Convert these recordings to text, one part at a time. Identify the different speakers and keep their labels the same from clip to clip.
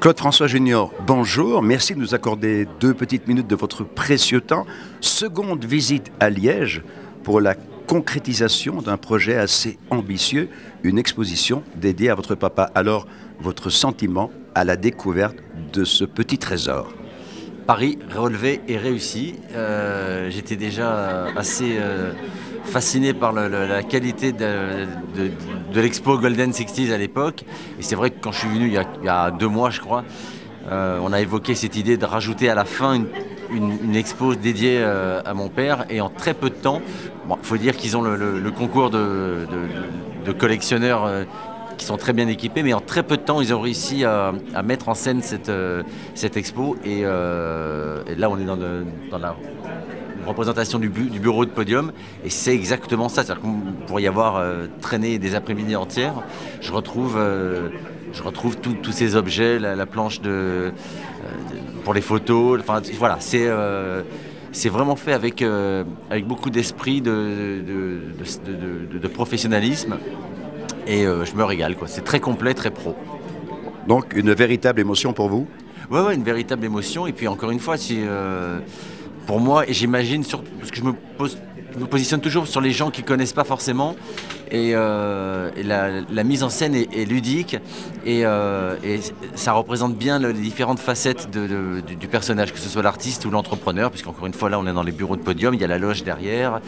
Speaker 1: Claude François Junior, bonjour. Merci de nous accorder 2 petites minutes de votre précieux temps. Seconde visite à Liège pour la concrétisation d'un projet assez ambitieux, une exposition dédiée à votre papa. Alors, votre sentiment à la découverte de ce petit trésor?
Speaker 2: Paris, relevé et réussi. J'étais déjà assez fasciné par la qualité de l'expo Golden 60s à l'époque. Et c'est vrai que quand je suis venu il y a 2 mois, je crois, on a évoqué cette idée de rajouter à la fin une expo dédiée à mon père. Et en très peu de temps, il faut dire qu'ils ont le concours de collectionneurs qui sont très bien équipés, mais en très peu de temps, ils ont réussi à mettre en scène cette expo. Et là, on est dans la représentation du bureau de podium, et c'est exactement ça. C'est-à-dire qu'on pourrait y avoir traîné des après-midi entières. Je retrouve tous ces objets, la planche pour les photos. Enfin, voilà, c'est vraiment fait avec beaucoup d'esprit, de professionnalisme. Et je me régale, quoi. C'est très complet, très pro.
Speaker 1: Donc, une véritable émotion pour vous?
Speaker 2: Ouais, une véritable émotion. Et puis, encore une fois, pour moi, et j'imagine, parce que je me positionne toujours sur les gens qui ne connaissent pas forcément. Et la mise en scène est ludique. Et ça représente bien les différentes facettes du personnage, que ce soit l'artiste ou l'entrepreneur. Puisqu'encore une fois, là, on est dans les bureaux de podium. Il y a la loge derrière.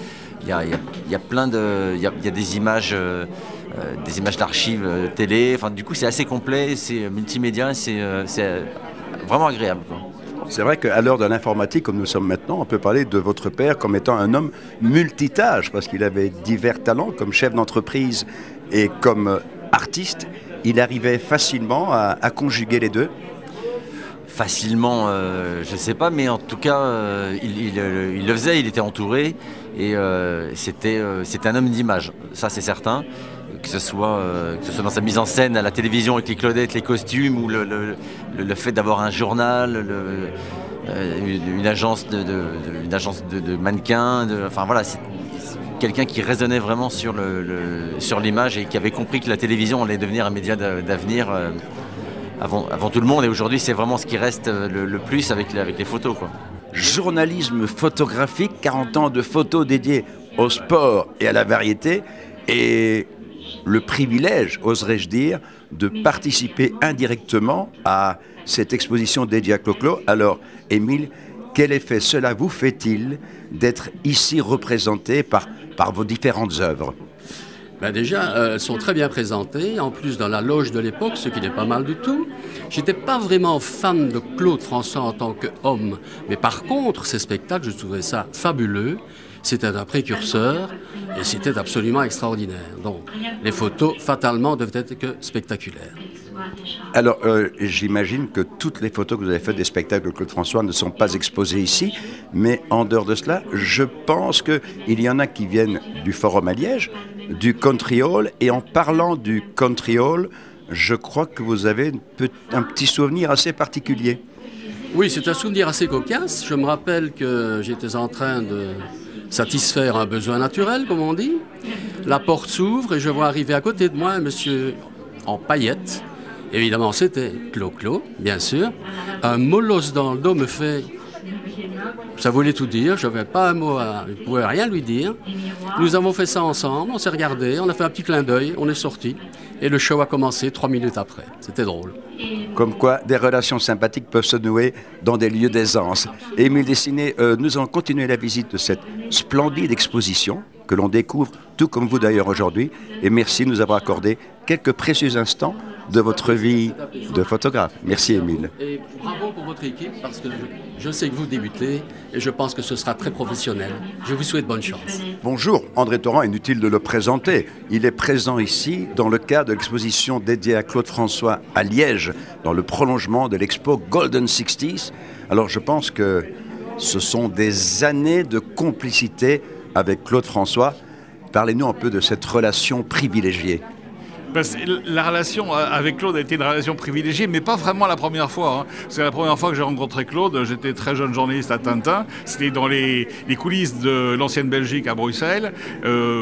Speaker 2: Il y a des images... des images d'archives télé, enfin, du coup c'est assez complet, c'est multimédia, c'est vraiment agréable, quoi.
Speaker 1: C'est vrai qu'à l'heure de l'informatique, comme nous sommes maintenant, on peut parler de votre père comme étant un homme multitâche, parce qu'il avait divers talents comme chef d'entreprise et comme artiste. Il arrivait facilement à conjuguer les deux.
Speaker 2: Facilement, je ne sais pas, mais en tout cas, il le faisait, il était entouré, et c'était un homme d'image, ça c'est certain. Que ce soit dans sa mise en scène à la télévision avec les Claudettes, les costumes, ou le fait d'avoir un journal, une agence de mannequins, enfin voilà, c'est quelqu'un qui raisonnait vraiment sur l'image et qui avait compris que la télévision allait devenir un média d'avenir avant tout le monde. Et aujourd'hui, c'est vraiment ce qui reste le plus avec les photos, quoi.
Speaker 1: Journalisme photographique, 40 ans de photos dédiées au sport et à la variété, et le privilège, oserais-je dire, de participer indirectement à cette exposition dédiée à Clo-Clo. Alors, Émile, quel effet cela vous fait-il d'être ici représenté par vos différentes œuvres?
Speaker 3: Déjà, elles sont très bien présentées, en plus dans la loge de l'époque, ce qui n'est pas mal du tout. J'étais pas vraiment fan de Claude François en tant qu'homme, mais par contre, ces spectacles, je trouvais ça fabuleux. C'était un précurseur et c'était absolument extraordinaire. Donc, les photos, fatalement, devaient être que spectaculaires.
Speaker 1: Alors, j'imagine que toutes les photos que vous avez faites des spectacles de Claude François ne sont pas exposées ici, mais en dehors de cela, je pense qu'il y en a qui viennent du Forum à Liège, du Country Hall, et en parlant du Country Hall, je crois que vous avez un petit souvenir assez particulier.
Speaker 3: Oui, c'est un souvenir assez cocasse. Je me rappelle que j'étais en train de satisfaire un besoin naturel, comme on dit. La porte s'ouvre et je vois arriver à côté de moi un monsieur en paillettes. Évidemment, c'était Clo-Clo, bien sûr. Un molosse dans le dos me fait... Ça voulait tout dire, je n'avais pas un mot je ne pouvais rien lui dire. Nous avons fait ça ensemble, on s'est regardé, on a fait un petit clin d'œil, on est sortis. Et le show a commencé 3 minutes après. C'était drôle.
Speaker 1: Comme quoi, des relations sympathiques peuvent se nouer dans des lieux d'aisance. Émile Dessiné, nous allons continuer la visite de cette splendide exposition que l'on découvre, tout comme vous d'ailleurs aujourd'hui. Et merci de nous avoir accordé quelques précieux instants de votre vie de photographe. Merci Émile.
Speaker 3: Et bravo pour votre équipe, parce que je sais que vous débutez et je pense que ce sera très professionnel. Je vous souhaite bonne chance.
Speaker 1: Bonjour, André Torrent, inutile de le présenter. Il est présent ici dans le cadre de l'exposition dédiée à Claude François à Liège, dans le prolongement de l'expo Golden 60s. Alors je pense que ce sont des années de complicité avec Claude François. Parlez-nous un peu de cette relation privilégiée.
Speaker 4: La relation avec Claude a été une relation privilégiée, mais pas vraiment la première fois. Hein. C'est la première fois que j'ai rencontré Claude. J'étais très jeune journaliste à Tintin. C'était dans les coulisses de l'ancienne Belgique à Bruxelles.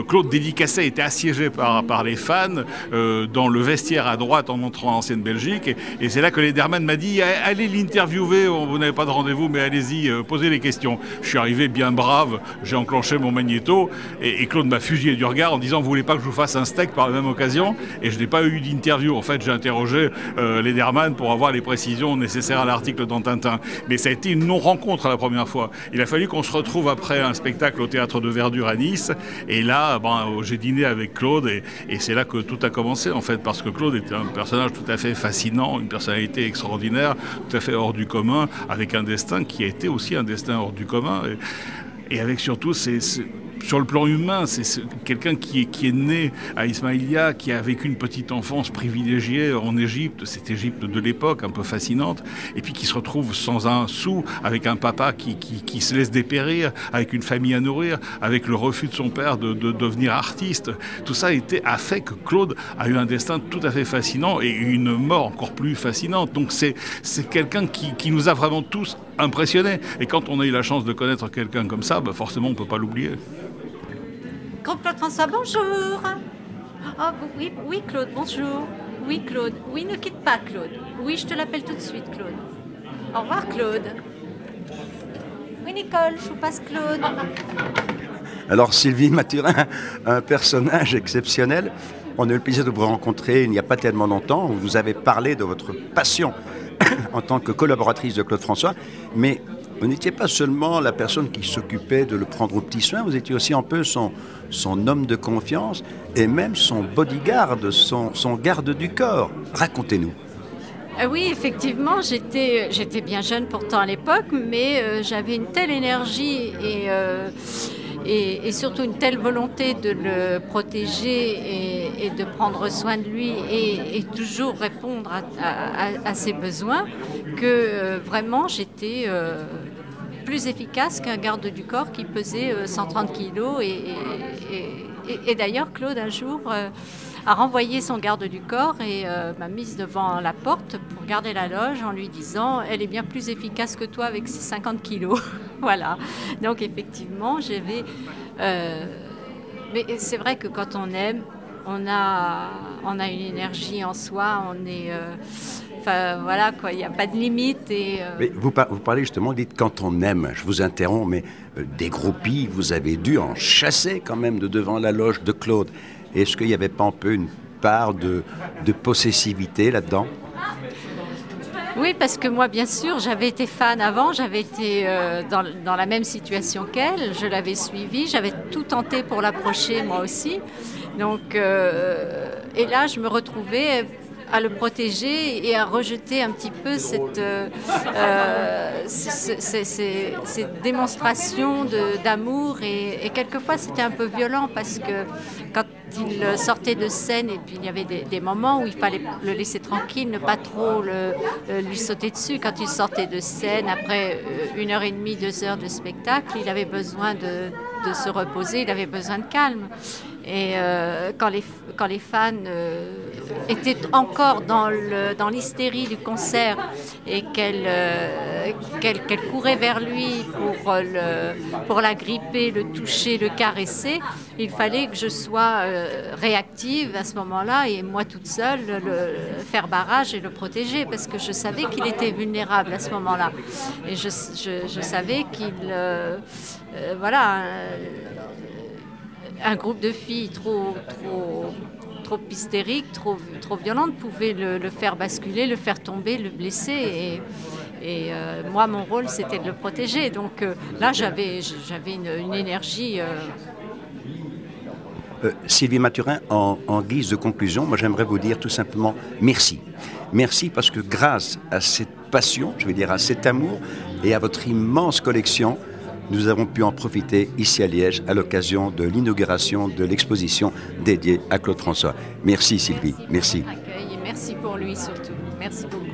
Speaker 4: Claude dédicacé était assiégé par les fans dans le vestiaire à droite en entrant en ancienne Belgique. Et c'est là que Lederman m'a dit « Allez l'interviewer, vous n'avez pas de rendez-vous, mais allez-y, posez les questions ». Je suis arrivé bien brave, j'ai enclenché mon magnéto et Claude m'a fusillé du regard en disant « Vous voulez pas que je vous fasse un steak par la même occasion ?» Et je n'ai pas eu d'interview. En fait, j'ai interrogé Lederman pour avoir les précisions nécessaires à l'article dans Tintin. Mais ça a été une non-rencontre la première fois. Il a fallu qu'on se retrouve après un spectacle au Théâtre de Verdure à Nice. Et là, j'ai dîné avec Claude et c'est là que tout a commencé, en fait, parce que Claude était un personnage tout à fait fascinant, une personnalité extraordinaire, tout à fait hors du commun, avec un destin qui a été aussi un destin hors du commun. Et avec surtout sur le plan humain, c'est quelqu'un qui est né à Ismaïlia, qui a vécu une petite enfance privilégiée en Égypte, cette Égypte de l'époque, un peu fascinante, et puis qui se retrouve sans un sou, avec un papa qui se laisse dépérir, avec une famille à nourrir, avec le refus de son père de devenir artiste. Tout ça a fait que Claude a eu un destin tout à fait fascinant et une mort encore plus fascinante. Donc c'est quelqu'un qui nous a vraiment tous impressionnés. Et quand on a eu la chance de connaître quelqu'un comme ça, forcément on ne peut pas l'oublier.
Speaker 5: Grand Claude François, bonjour. Ah oui Claude, bonjour. Oui Claude, oui ne quitte pas Claude. Oui, je te l'appelle tout de suite Claude. Au revoir Claude. Oui Nicole, je vous passe Claude.
Speaker 1: Alors Sylvie Mathurin, un personnage exceptionnel. On a eu le plaisir de vous rencontrer il n'y a pas tellement longtemps. Vous nous avez parlé de votre passion en tant que collaboratrice de Claude François, mais vous n'étiez pas seulement la personne qui s'occupait de le prendre au petit soin, vous étiez aussi un peu son homme de confiance et même son bodyguard, son garde du corps. Racontez-nous.
Speaker 5: Oui, effectivement, j'étais bien jeune pourtant à l'époque, mais j'avais une telle énergie et surtout une telle volonté de le protéger et de prendre soin de lui et toujours répondre à ses besoins que vraiment j'étais plus efficace qu'un garde du corps qui pesait 130 kilos. Et d'ailleurs, Claude, un jour, a renvoyé son garde du corps et m'a mise devant la porte pour garder la loge en lui disant « Elle est bien plus efficace que toi avec ses 50 kilos. » Voilà. Donc, effectivement, j'avais... mais c'est vrai que quand on aime, on a une énergie en soi, on est... Enfin, voilà, quoi, il n'y a pas de limite.
Speaker 1: Mais vous parlez justement, vous dites quand on aime, je vous interromps, mais des groupies, vous avez dû en chasser quand même de devant la loge de Claude. Est-ce qu'il n'y avait pas un peu une part de possessivité là-dedans ?
Speaker 5: Oui, parce que moi, bien sûr, j'avais été fan avant, j'avais été dans la même situation qu'elle, je l'avais suivie, j'avais tout tenté pour l'approcher moi aussi. Donc, et là, je me retrouvais à le protéger et à rejeter un petit peu ces démonstrations d'amour et quelquefois c'était un peu violent parce que quand il sortait de scène et puis il y avait des moments où il fallait le laisser tranquille, ne pas trop lui sauter dessus. Quand il sortait de scène après 1h30, 2 heures de spectacle, il avait besoin de se reposer, il avait besoin de calme. Et quand les fans étaient encore dans l'hystérie du concert et qu'elle courait vers lui pour la gripper, le toucher, le caresser, il fallait que je sois réactive à ce moment-là et moi toute seule faire barrage et le protéger parce que je savais qu'il était vulnérable à ce moment-là. Et je savais qu'il... voilà... Un groupe de filles trop hystériques, trop violentes pouvait le faire basculer, le faire tomber, le blesser. Et moi, mon rôle, c'était de le protéger. Donc là, j'avais une énergie...
Speaker 1: Sylvie Mathurin, en guise de conclusion, moi j'aimerais vous dire tout simplement merci. Merci parce que grâce à cette passion, je veux dire à cet amour et à votre immense collection, nous avons pu en profiter ici à Liège à l'occasion de l'inauguration de l'exposition dédiée à Claude François. Merci Sylvie, merci.
Speaker 5: Merci pour lui surtout. Merci beaucoup.